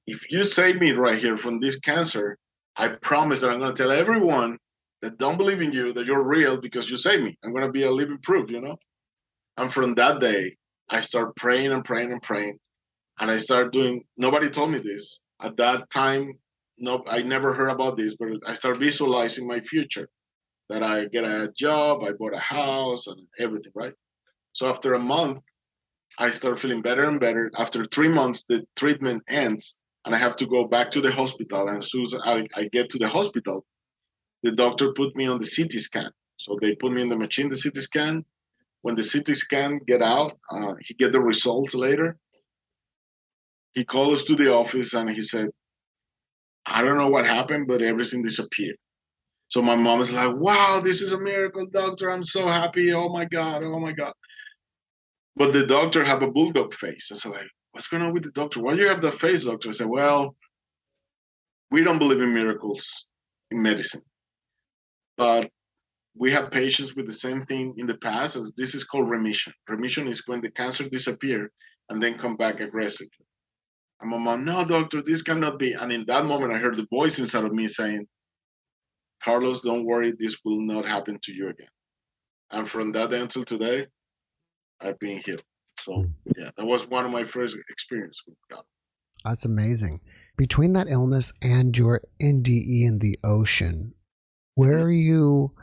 If you save me right here from this cancer, I promise that I'm going to tell everyone that don't believe in you that you're real because you saved me. I'm going to be a living proof, you know?" And from that day, I start praying and praying and praying. And I started doing, nobody told me this. At that time, no, I never heard about this, but I started visualizing my future, that I get a job, I bought a house and everything, right? So after a month, I start feeling better and better. After 3 months, the treatment ends and I have to go back to the hospital. And as soon as I get to the hospital, the doctor put me on the CT scan. So they put me in the machine, the CT scan. When the CT scan get out, he get the results later. He called us to the office and he said, "I don't know what happened, but everything disappeared." So my mom is like, "Wow, this is a miracle, doctor. I'm so happy. Oh my God, oh my God." But the doctor have a bulldog face. I said, like, "What's going on with the doctor? Why do you have that face, doctor?" I said, "Well, we don't believe in miracles in medicine, but we have patients with the same thing in the past. As this is called remission. Remission is when the cancer disappear and then come back aggressively." And my mom, "No, doctor, this cannot be." And in that moment, I heard the voice inside of me saying, "Carlos, don't worry, this will not happen to you again." And from that day until today, I've been healed. So yeah, that was one of my first experience with God. That's amazing. Between that illness and your NDE in the ocean, where Mhm. are you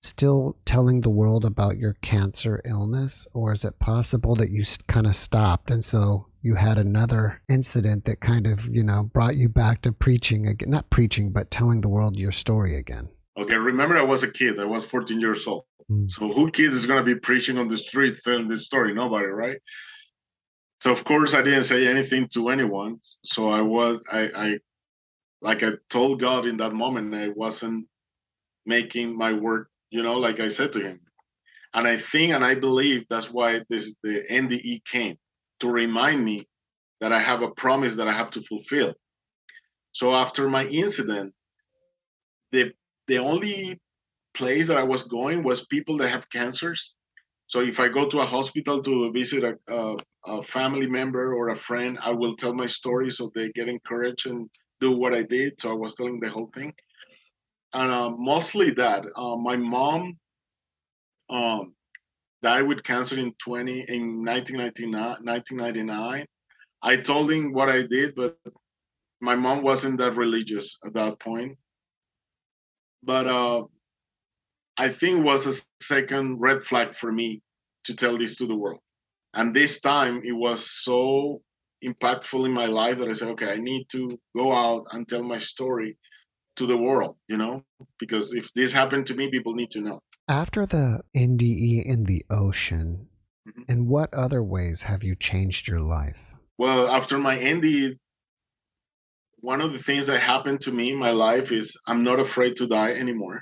still telling the world about your cancer illness, or is it possible that you kind of stopped and so you had another incident that kind of, brought you back to preaching again, not preaching, but telling the world your story again? Okay, remember I was a kid. I was 14 years old. So who kid is going to be preaching on the streets telling this story? Nobody, right? So of course I didn't say anything to anyone. So I like I told God in that moment, I wasn't making my word, like I said to him. And I think and I believe that's why the NDE came, to remind me that I have a promise that I have to fulfill. So after my incident, the the only place that I was going was people that have cancers. So if I go to a hospital to visit a family member or a friend, I will tell my story so they get encouraged and do what I did. So I was telling the whole thing. And mostly that. My mom um, died with cancer in 1999. I told him what I did, but my mom wasn't that religious at that point. But I think it was a second red flag for me to tell this to the world. And this time it was so impactful in my life that I said, okay, I need to go out and tell my story to the world, because if this happened to me, people need to know. After the NDE in the ocean, Mhm. in what other ways have you changed your life? Well, after my NDE, one of the things that happened to me in my life is I'm not afraid to die anymore.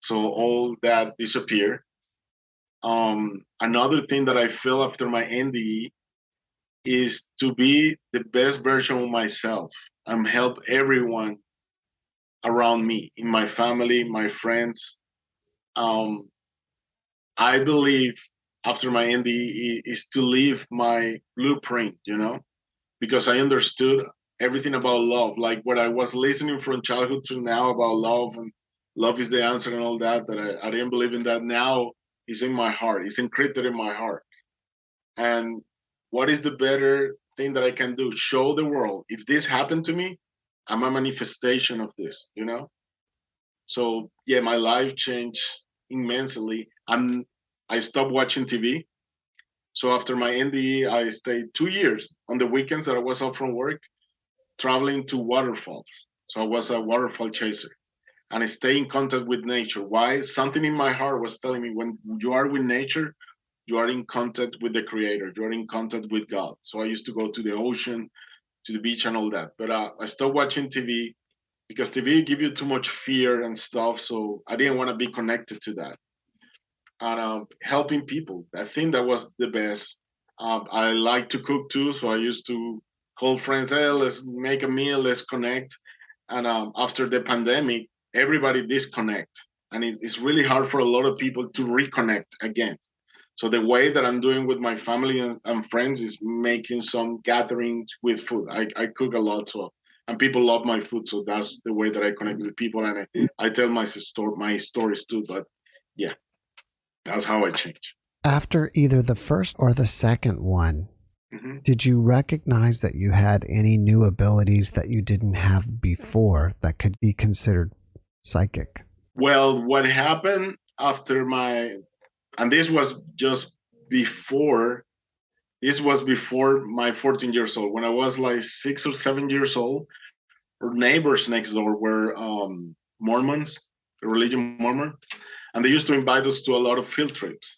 So all that disappeared. Another thing that I feel after my NDE is to be the best version of myself and help everyone around me, in my family, my friends. Um, I believe after my NDE is to leave my blueprint, because I understood everything about love, like what I was listening from childhood to now about love and love is the answer and all that, I didn't believe in that. Now is in my heart. It's encrypted in my heart. And what is the better thing that I can do? Show the world. If this happened to me, I'm a manifestation of this, So yeah, my life changed immensely. I stopped watching TV. So after my NDE, I stayed 2 years on the weekends that I was off from work, traveling to waterfalls. So I was a waterfall chaser. And I stay in contact with nature. Why? Something in my heart was telling me when you are with nature, you are in contact with the creator, you are in contact with God. So I used to go to the ocean, to the beach and all that. But I stopped watching TV because TV give you too much fear and stuff. So I didn't want to be connected to that. And helping people, I think that was the best. I like to cook too, so I used to call friends, hey, let's make a meal, let's connect. And after the pandemic, everybody disconnect, and it's really hard for a lot of people to reconnect again. So the way that I'm doing with my family and friends is making some gatherings with food. I cook a lot, so and people love my food, so that's the way that I connect with people, and I tell my stories too. But yeah, that's how I change. After either the first or the second one, Mm-hmm. did you recognize that you had any new abilities that you didn't have before that could be considered psychic? Well, what happened after and before, this was before my 14 years old. When I was like 6 or 7 years old, our neighbors next door were Mormons, the religion Mormon, and they used to invite us to a lot of field trips.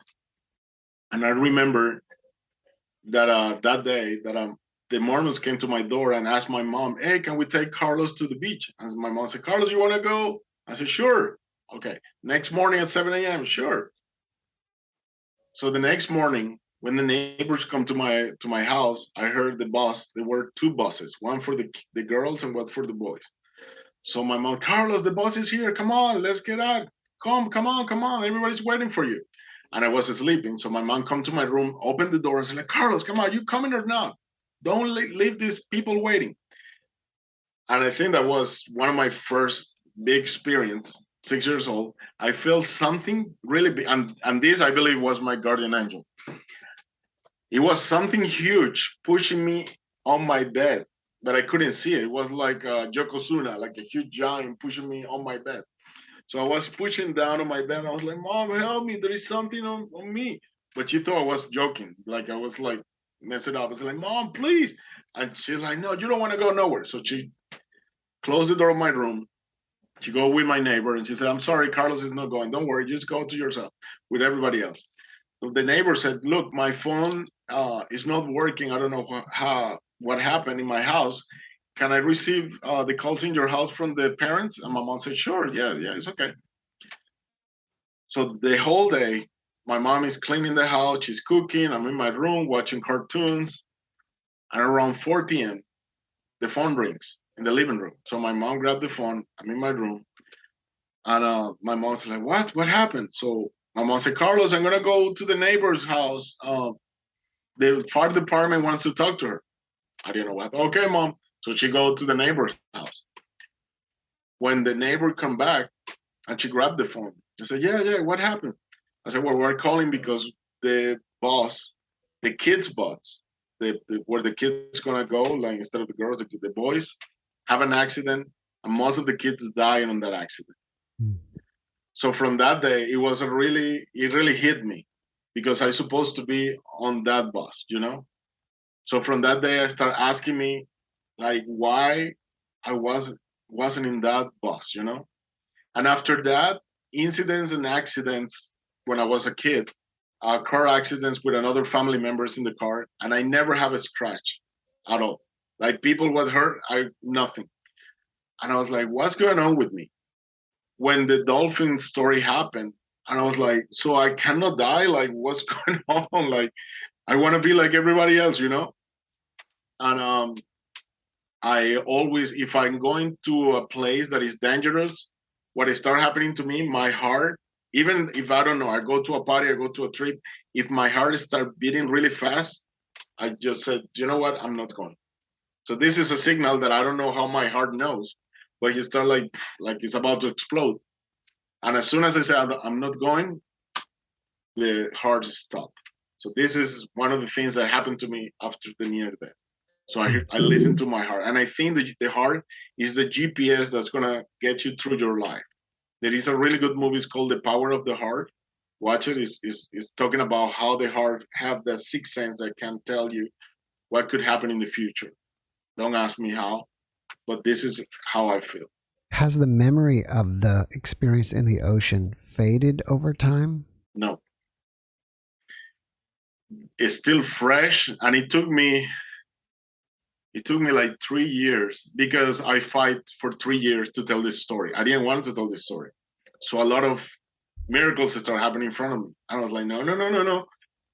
And I remember that that day that the Mormons came to my door and asked my mom, "Hey, can we take Carlos to the beach?" And my mom said, "Carlos, you want to go?" I said, "Sure." Okay. Next morning at 7 a.m., sure. So the next morning, when the neighbors come to my house, I heard the bus. There were two buses, one for the girls and one for the boys. So my mom, Carlos, the bus is here. Come on, let's get out. Come on, come on. Everybody's waiting for you. And I was sleeping. So my mom come to my room, opened the door and said, like, Carlos, come on, you coming or not? Don't leave these people waiting. And I think that was one of my first big experience, 6 years old. I felt something really big. And this, I believe, was my guardian angel. It was something huge pushing me on my bed, but I couldn't see it. It was like Yokozuna, like a huge giant pushing me on my bed. So I was pushing down on my bed. I was like, Mom, help me. There is something on me. But she thought I was joking. Like I was like, mess it up. I was like, Mom, please. And she's like, no, you don't want to go nowhere. So she closed the door of my room. She go with my neighbor and she said, I'm sorry, Carlos is not going. Don't worry, just go to yourself with everybody else. So the neighbor said, look, my phone is not working. I don't know what happened in my house. Can I receive the calls in your house from the parents? And my mom said, sure, yeah, it's okay. So the whole day, my mom is cleaning the house, she's cooking, I'm in my room watching cartoons. And around 4 p.m., the phone rings in the living room. So my mom grabbed the phone, I'm in my room, and my mom's like, What happened? So my mom said, Carlos, I'm going to go to the neighbor's house. The fire department wants to talk to her. I didn't know what. Okay, Mom. So she go to the neighbor's house. When the neighbor come back and she grabbed the phone, I said, yeah, what happened? I said, well, we're calling because the boss, the kids' boss, where the kids gonna go, like instead of the girls, the boys, have an accident, and most of the kids dying on that accident. Mm. So from that day, it really hit me because I supposed to be on that bus, you know. So from that day, I start asking me, like, why I wasn't in that bus, you know. And after that, incidents and accidents when I was a kid, car accidents with another family members in the car, and I never have a scratch at all. Like people was hurt, nothing. And I was like, what's going on with me? When the Dolphin story happened, and I was like, so I cannot die? Like, what's going on? Like, I want to be like everybody else, you know? And I always, if I'm going to a place that is dangerous, what is start happening to me, my heart, even if I don't know, I go to a party, I go to a trip, if my heart start beating really fast, I just said, you know what, I'm not going. So this is a signal that I don't know how my heart knows, but it start like it's about to explode. And as soon as I say I'm not going, the heart stopped. So this is one of the things that happened to me after the near death. So I listen to my heart. And I think that the heart is the GPS that's going to get you through your life. There is a really good movie. It's called The Power of the Heart. Watch it. It's talking about how the heart have that sixth sense that can tell you what could happen in the future. Don't ask me how, but this is how I feel. Has the memory of the experience in the ocean faded over time? No. It's still fresh, and it took me like 3 years because I fight for 3 years to tell this story. I didn't want to tell this story. So a lot of miracles start happening in front of me. And I was like, no.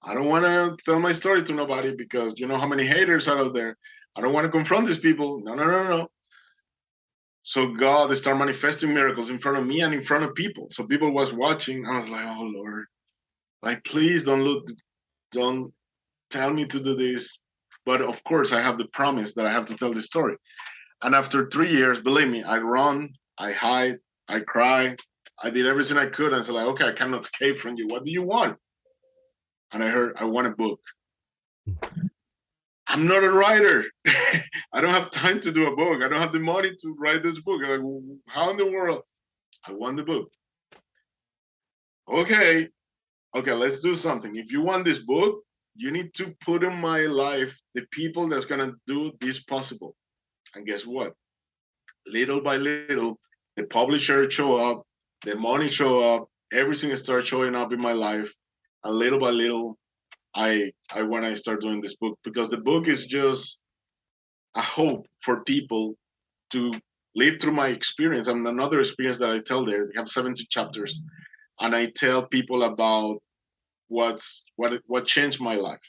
I don't want to tell my story to nobody because you know how many haters are out there. I don't want to confront these people. No. So God started manifesting miracles in front of me and in front of people. So people was watching. I was like, oh Lord, like please don't tell me to do this. But of course, I have the promise that I have to tell the story. And after 3 years, believe me, I run, I hide, I cry. I did everything I could. I said, like, okay, I cannot escape from you. What do you want? And I heard, I want a book. I'm not a writer. I don't have time to do a book. I don't have the money to write this book. I'm like, how in the world? I want the book. Okay, let's do something. If you want this book, you need to put in my life the people that's gonna do this possible. And guess what? Little by little, the publisher show up, the money show up, everything starts showing up in my life. And little by little, I when I start doing this book, because the book is just a hope for people to live through my experience. And another experience that I tell there, they have 70 chapters, and I tell people about what changed my life.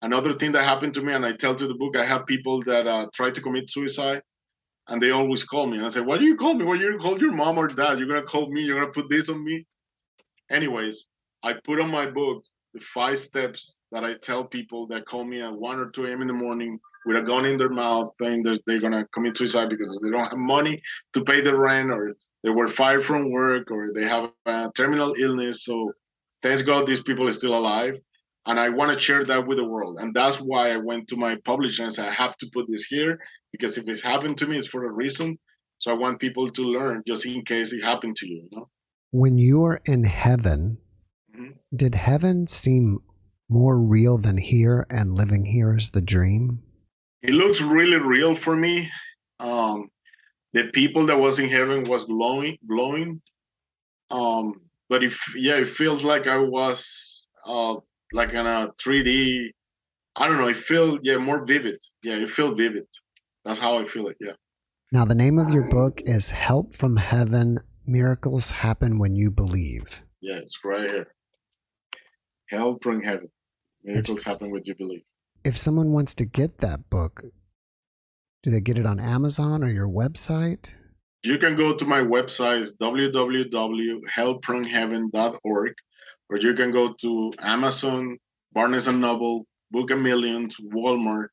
Another thing that happened to me, and I tell to the book, I have people that try to commit suicide, and they always call me. And I say, why do you call me? Why do you call your mom or dad? You're going to call me? You're going to put this on me? Anyways, I put on my book the 5 steps that I tell people that call me at 1 or 2 a.m. in the morning with a gun in their mouth saying that they're going to commit suicide because they don't have money to pay the rent, or they were fired from work, or they have a terminal illness. So thanks God these people are still alive. And I want to share that with the world. And that's why I went to my publisher and said, I have to put this here, because if it's happened to me, it's for a reason. So I want people to learn just in case it happened to you, you know? When you were in heaven, did heaven seem more real than here, and living here is the dream? It looks really real for me. The people that was in heaven was glowing. But it feels like I was like in a 3D. I don't know. It feels more vivid. Yeah, it feels vivid. That's how I feel it. Yeah. Now, the name of your book is Help from Heaven, Miracles Happen When You Believe. Yeah, it's right here. Help from Heaven. Miracles happen when you believe. If someone wants to get that book, do they get it on Amazon or your website? You can go to my website, it's www.helpfromheaven.org, or you can go to Amazon, Barnes & Noble, Book a Million, Walmart,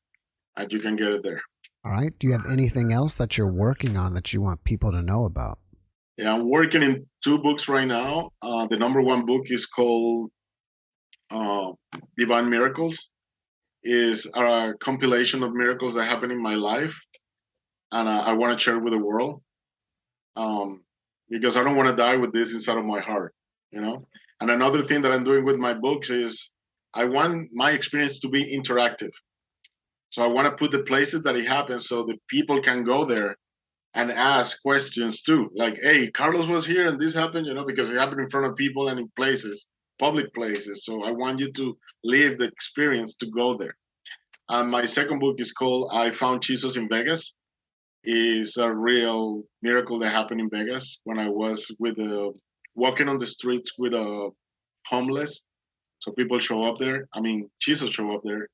and you can get it there. All right. Do you have anything else that you're working on that you want people to know about? Yeah, I'm working in 2 books right now. The number 1 book is called Divine Miracles. Is a compilation of miracles that happen in my life, and I want to share it with the world, because I don't want to die with this inside of my heart, you know. And another thing that I'm doing with my books is I want my experience to be interactive. So I want to put the places that it happens so the people can go there and ask questions too. Like, hey, Carlos was here and this happened, you know, because it happened in front of people and in places, public places. So I want you to live the experience to go there. And my second book is called I Found Jesus in Vegas. It's a real miracle that happened in Vegas when I was walking on the streets with a homeless. So people show up there. I mean, Jesus show up there.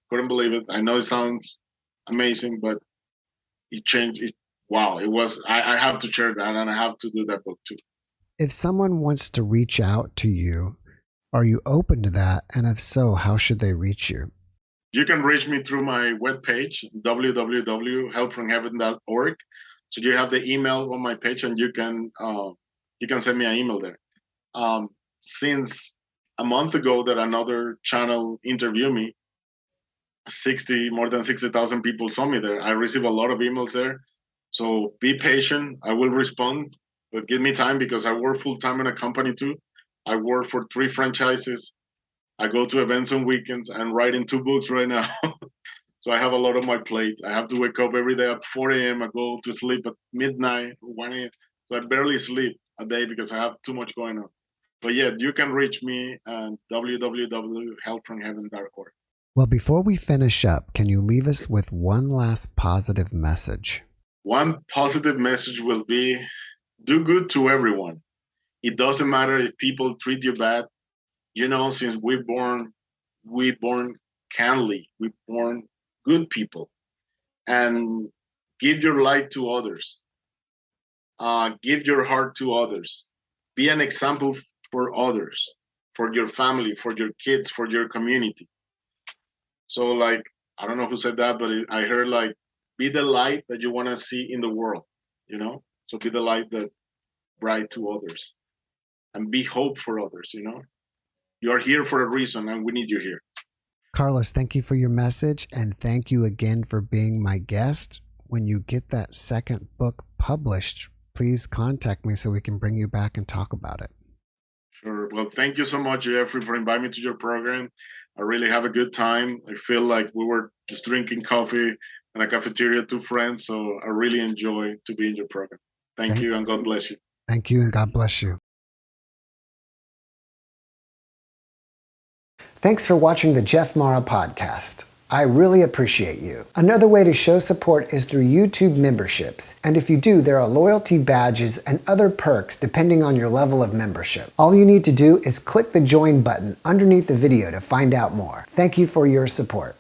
Couldn't believe it. I know it sounds amazing, but it changed it. Wow, it was. I have to share that, and I have to do that book too. If someone wants to reach out to you, are you open to that? And if so, how should they reach you? You can reach me through my webpage, www.helpfromheaven.org. So you have the email on my page, and you can send me an email there. Since a month ago that another channel interviewed me, more than 60,000 people saw me there. I receive a lot of emails there. So be patient. I will respond, but give me time because I work full time in a company too. I work for 3 franchises. I go to events on weekends. I'm writing 2 books right now. So I have a lot on my plate. I have to wake up every day at 4 a.m. I go to sleep at midnight, 1 a.m. So I barely sleep a day because I have too much going on. But yeah, you can reach me at www.helpfromheaven.org. Well, before we finish up, can you leave us with one last positive message? One positive message will be, do good to everyone. It doesn't matter if people treat you bad. You know, since we born kindly. We born good people. And give your life to others. Give your heart to others. Be an example for others, for your family, for your kids, for your community. So, like, I don't know who said that, but I heard, like, be the light that you want to see in the world, you know? So be the light that bright to others and be hope for others, you know? You are here for a reason and we need you here. Carlos, thank you for your message, and thank you again for being my guest. When you get that second book published, please contact me so we can bring you back and talk about it. Sure. Well, thank you so much, Jeffrey, for inviting me to your program. I really have a good time. I feel like we were just drinking coffee in a cafeteria, 2 friends. So I really enjoy to be in your program. Thank you, and God bless you. Thank you, and God bless you. Thanks for watching the JeffMara podcast. I really appreciate you. Another way to show support is through YouTube memberships. And if you do, there are loyalty badges and other perks depending on your level of membership. All you need to do is click the join button underneath the video to find out more. Thank you for your support.